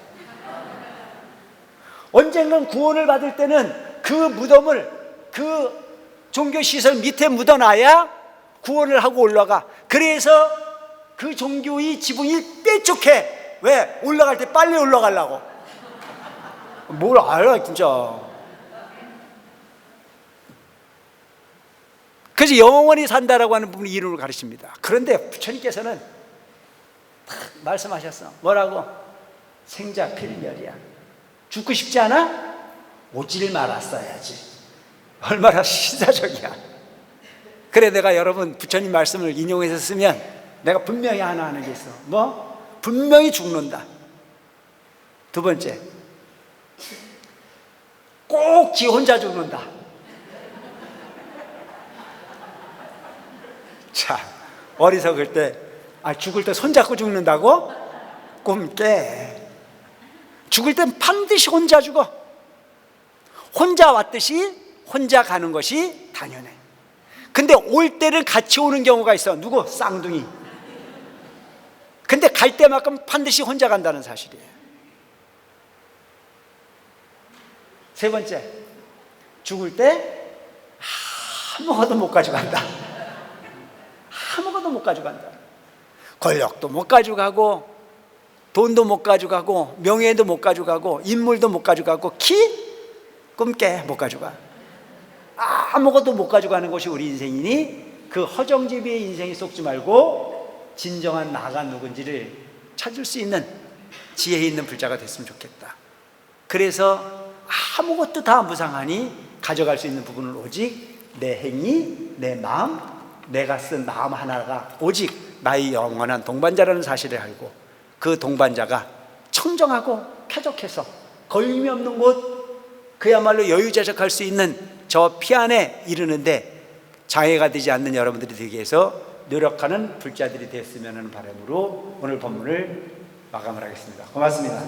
언젠간 구원을 받을 때는 그 무덤을 그 종교 시설 밑에 묻어놔야 구원을 하고 올라가. 그래서 그 종교의 지붕이 뾰족해. 왜? 올라갈 때 빨리 올라가려고. 뭘 알아 진짜. 그래서 영원히 산다라고 하는 부분이 이름을 가르칩니다. 그런데 부처님께서는 딱 말씀하셨어. 뭐라고? 생자필멸이야. 죽고 싶지 않아? 오질 말았어야지. 얼마나 신사적이야. 그래, 내가 여러분 부처님 말씀을 인용해서 쓰면 내가 분명히 하나 하는 게 있어. 뭐? 분명히 죽는다. 두 번째, 꼭 지 혼자 죽는다. 자, 어리석을 때, 죽을 때 손잡고 죽는다고? 꿈 깨. 죽을 땐 반드시 혼자 죽어. 혼자 왔듯이 혼자 가는 것이 당연해. 근데 올 때를 같이 오는 경우가 있어. 누구? 쌍둥이. 근데 갈 때만큼 반드시 혼자 간다는 사실이에요. 세 번째, 죽을 때 아무것도 못 가져간다. 아무것도 못 가져간다. 권력도 못 가져가고, 돈도 못 가져가고, 명예도 못 가져가고, 인물도 못 가져가고, 꿈깨 못 가져가. 아무것도 못 가져가는 것이 우리 인생이니, 그 허정지비의 인생에 속지 말고 진정한 나가 누군지를 찾을 수 있는 지혜 있는 불자가 됐으면 좋겠다. 그래서 아무것도 다 무상하니 가져갈 수 있는 부분은 오직 내 행위, 내 마음, 내가 쓴 마음 하나가 오직 나의 영원한 동반자라는 사실을 알고, 그 동반자가 청정하고 쾌적해서 걸림이 없는 곳, 그야말로 여유자적할 수 있는 저 피안에 이르는데 장애가 되지 않는 여러분들이 되기 위해서 노력하는 불자들이 됐으면 하는 바람으로 오늘 본문을 마감을 하겠습니다. 고맙습니다.